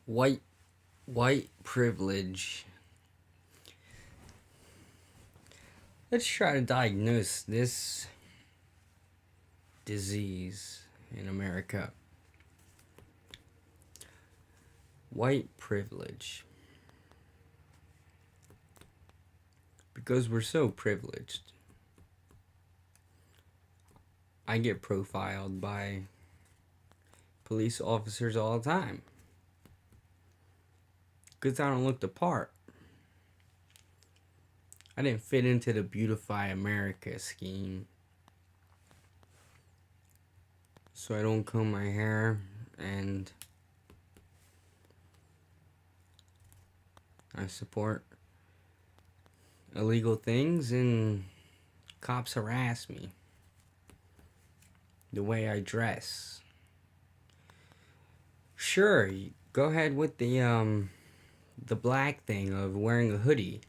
white white privilege. Let's try to diagnose this disease in America. White privilege. Because we're so privileged, I get profiled by police officers all the time. Because I don't look the part. I didn't fit into the Beautify America scheme. So I don't comb my hair and I support illegal things, and cops harass me. The way I dress. Sure, go ahead with the black thing of wearing a hoodie.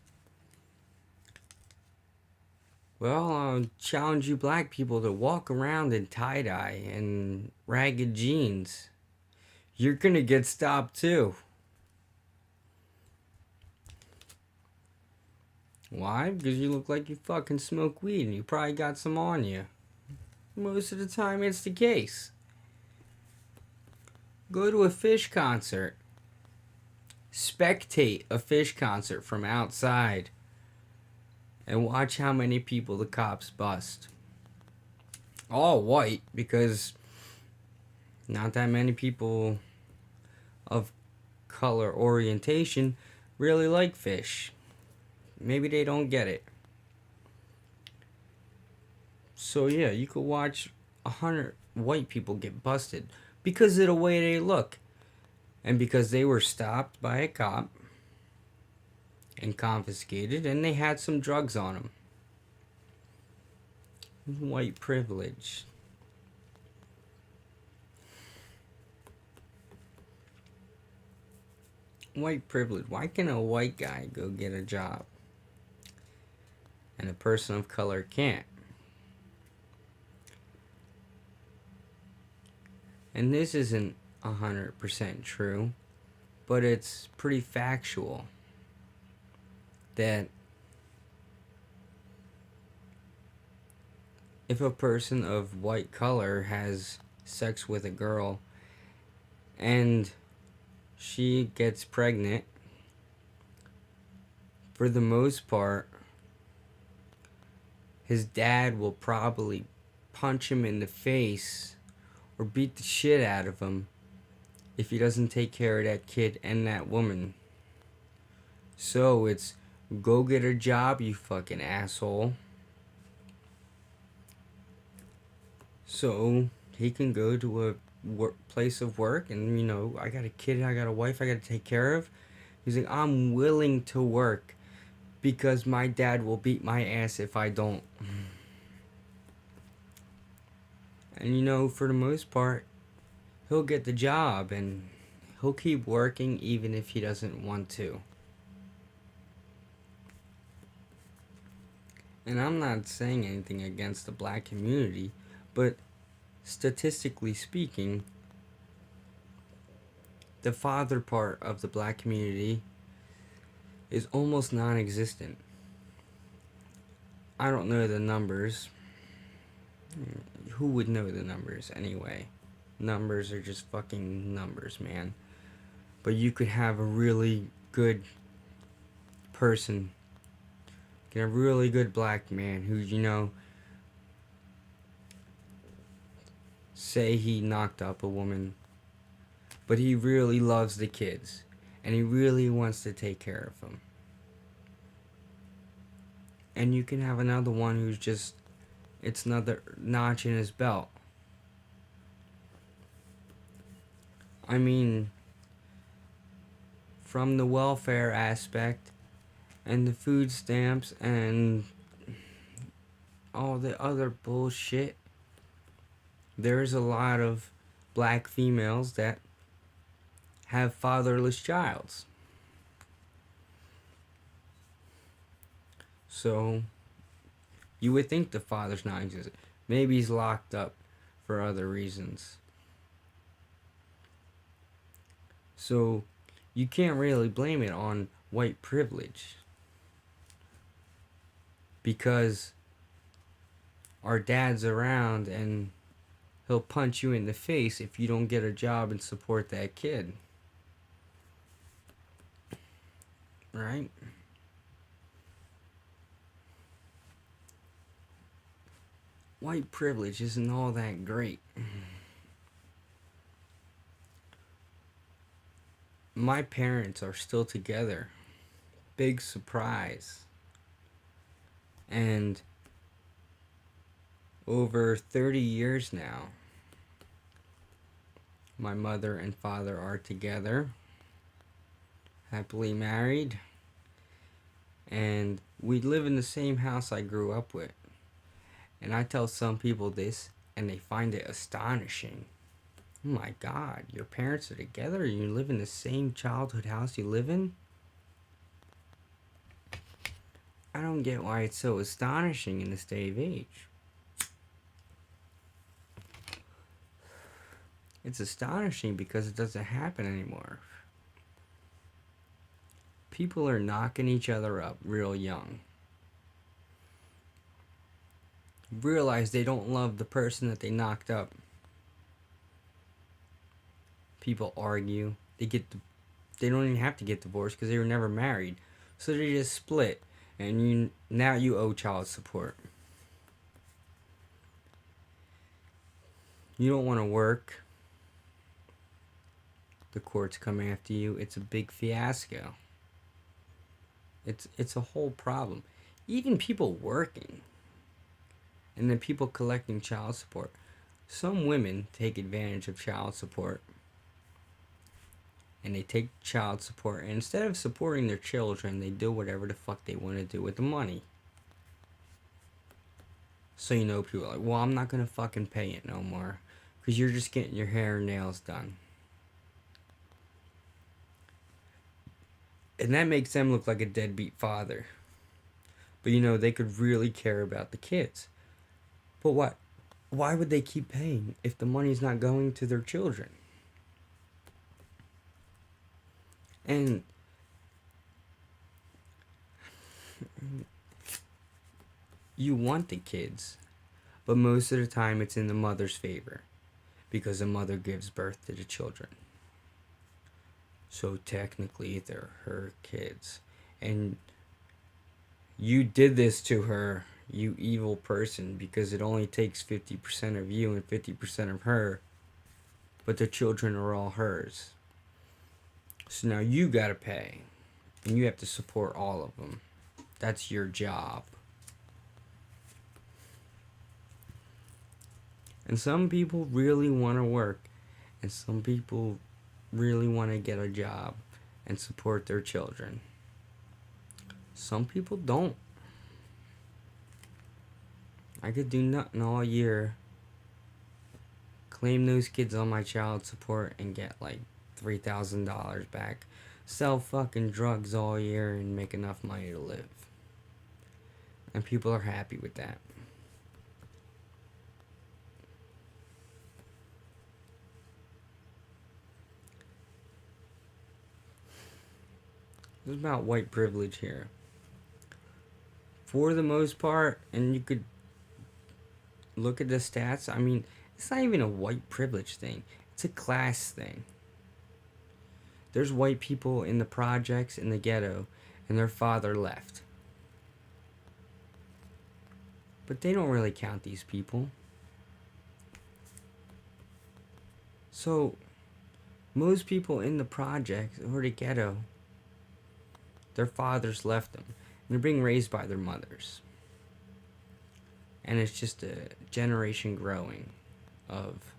Well, I'll challenge you black people to walk around in tie-dye and ragged jeans. You're gonna get stopped too. Why? Because you look like you fucking smoke weed and you probably got some on you. Most of the time it's the case. Go to a Phish concert. Spectate a Phish concert from outside. And watch how many people the cops bust. All white, because not that many people of color orientation really like Phish. Maybe they don't get it. So yeah, you could watch 100 white people get busted because of the way they look. And because they were stopped by a cop and confiscated, and they had some drugs on them. White privilege. White privilege. Why can a white guy go get a job and a person of color can't? And this isn't 100% true, but it's pretty factual that if a person of white color has sex with a girl and she gets pregnant, for the most part, his dad will probably punch him in the face or beat the shit out of him if he doesn't take care of that kid and that woman. So it's go get a job, you fucking asshole. So he can go to a place of work and, I got a kid, I got a wife I got to take care of. He's like, I'm willing to work because my dad will beat my ass if I don't. And for the most part, he'll get the job and he'll keep working even if he doesn't want to. And I'm not saying anything against the black community, but statistically speaking, the father part of the black community is almost non-existent. I don't know the numbers. Who would know the numbers anyway? Numbers are just fucking numbers, man. But you could have a really good person, get a really good black man who, say he knocked up a woman, but he really loves the kids and he really wants to take care of them. And you can have another one who's just, it's another notch in his belt. I mean, from the welfare aspect and the food stamps and all the other bullshit, there's a lot of black females that have fatherless childs. So you would think the father's not existent. Maybe he's locked up for other reasons. So you can't really blame it on white privilege, because our dad's around and he'll punch you in the face if you don't get a job and support that kid. Right? White privilege isn't all that great. My parents are still together. Big surprise. And over 30 years now, my mother and father are together, happily married, and we live in the same house I grew up with. And I tell some people this, and they find it astonishing. Oh my God, your parents are together? You live in the same childhood house you live in? I don't get why it's so astonishing in this day of age. It's astonishing because it doesn't happen anymore. People are knocking each other up real young. Realize they don't love the person that they knocked up. People argue. They don't even have to get divorced because they were never married. So they just split, and now you owe child support. You don't want to work. The courts come after you. It's a big fiasco. It's a whole problem. Even people working, and then people collecting child support. Some women take advantage of child support, and they take child support, and instead of supporting their children, they do whatever the fuck they want to do with the money. So people are like, well, I'm not gonna fucking pay it no more, because you're just getting your hair and nails done. And that makes them look like a deadbeat father. But they could really care about the kids. But what? Why would they keep paying if the money's not going to their children? And you want the kids, but most of the time it's in the mother's favor, because the mother gives birth to the children. So technically they're her kids. And you did this to her, you evil person, because it only takes 50% of you and 50% of her, but the children are all hers. So now you gotta pay, and you have to support all of them. That's your job. And some people really want to work, and some people really want to get a job and support their children. Some people don't. I could do nothing all year, claim those kids on my child support, and get like $3,000 back. Sell fucking drugs all year and make enough money to live. And people are happy with that. It's about white privilege here. For the most part, and you could look at the stats, it's not even a white privilege thing. It's a class thing. There's white people in the projects, in the ghetto, and their father left. But they don't really count these people. So, most people in the projects or the ghetto, their fathers left them. And they're being raised by their mothers. And it's just a generation growing of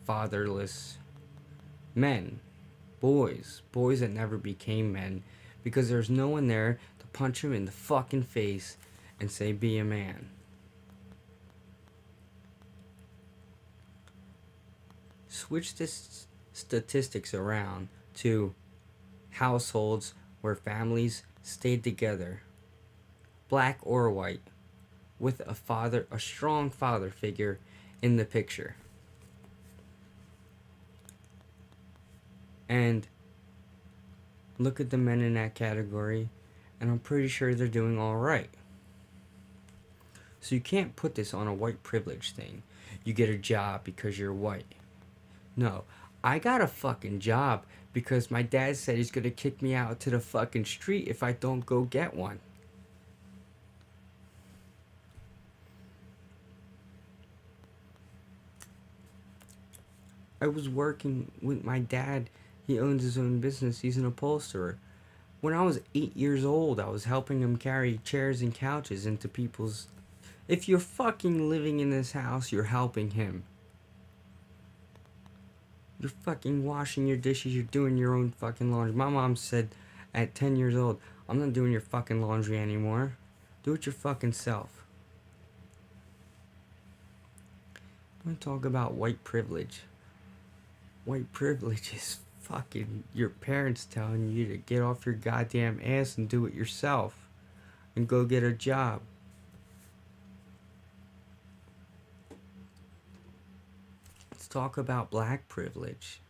fatherless men. Boys that never became men, because there's no one there to punch them in the fucking face and say, be a man. Switch this statistics around to households where families stayed together, black or white, with a strong father figure in the picture. And Look at the men in that category, and I'm pretty sure they're doing alright. So you can't put this on a white privilege thing. You get a job because you're white. No, I got a fucking job because my dad said he's gonna kick me out to the fucking street if I don't go get one. I was working with my dad. He owns his own business. He's an upholsterer. When I was 8 years old, I was helping him carry chairs and couches into people's. If you're fucking living in this house, you're helping him. You're fucking washing your dishes. You're doing your own fucking laundry. My mom said at 10 years old, I'm not doing your fucking laundry anymore. Do it your fucking self. I'm gonna talk about white privilege. White privilege is fucking your parents telling you to get off your goddamn ass and do it yourself. And go get a job. Let's talk about black privilege.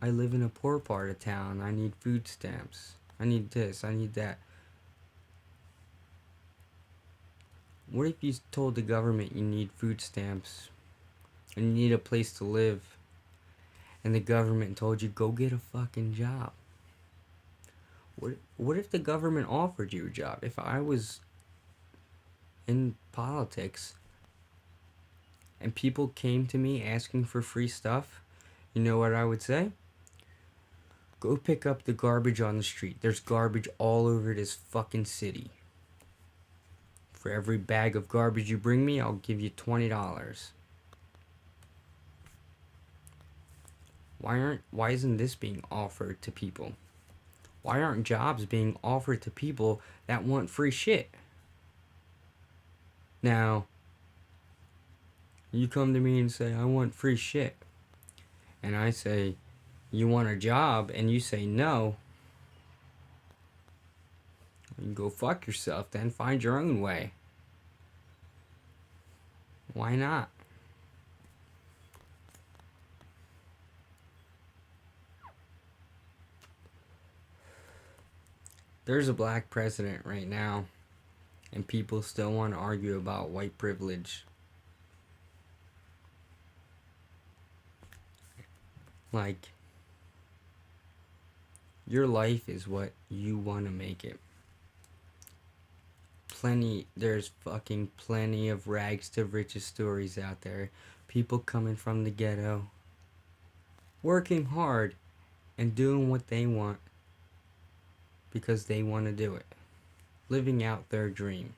I live in a poor part of town. I need food stamps. I need this. I need that. What if you told the government you need food stamps and you need a place to live, and the government told you go get a fucking job? What if the government offered you a job? If I was in politics and people came to me asking for free stuff, you know what I would say? Go pick up the garbage on the street. There's garbage all over this fucking city. For every bag of garbage you bring me, I'll give you $20. Why isn't this being offered to people? Why aren't jobs being offered to people that want free shit? Now, you come to me and say, I want free shit. And I say, you want a job? And you say no. You go fuck yourself then. Find your own way. Why not? There's a black president right now, and people still want to argue about white privilege. Like, your life is what you want to make it. There's fucking plenty of rags to riches stories out there. People coming from the ghetto, working hard, and doing what they want because they want to do it. Living out their dream.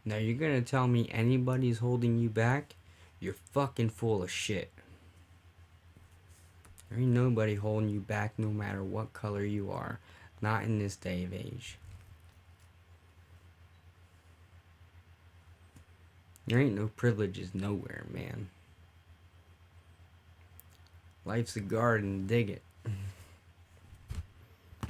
Now you're gonna tell me anybody's holding you back? You're fucking full of shit. There ain't nobody holding you back no matter what color you are. Not in this day of age. There ain't no privileges nowhere, man. Life's a garden, dig it.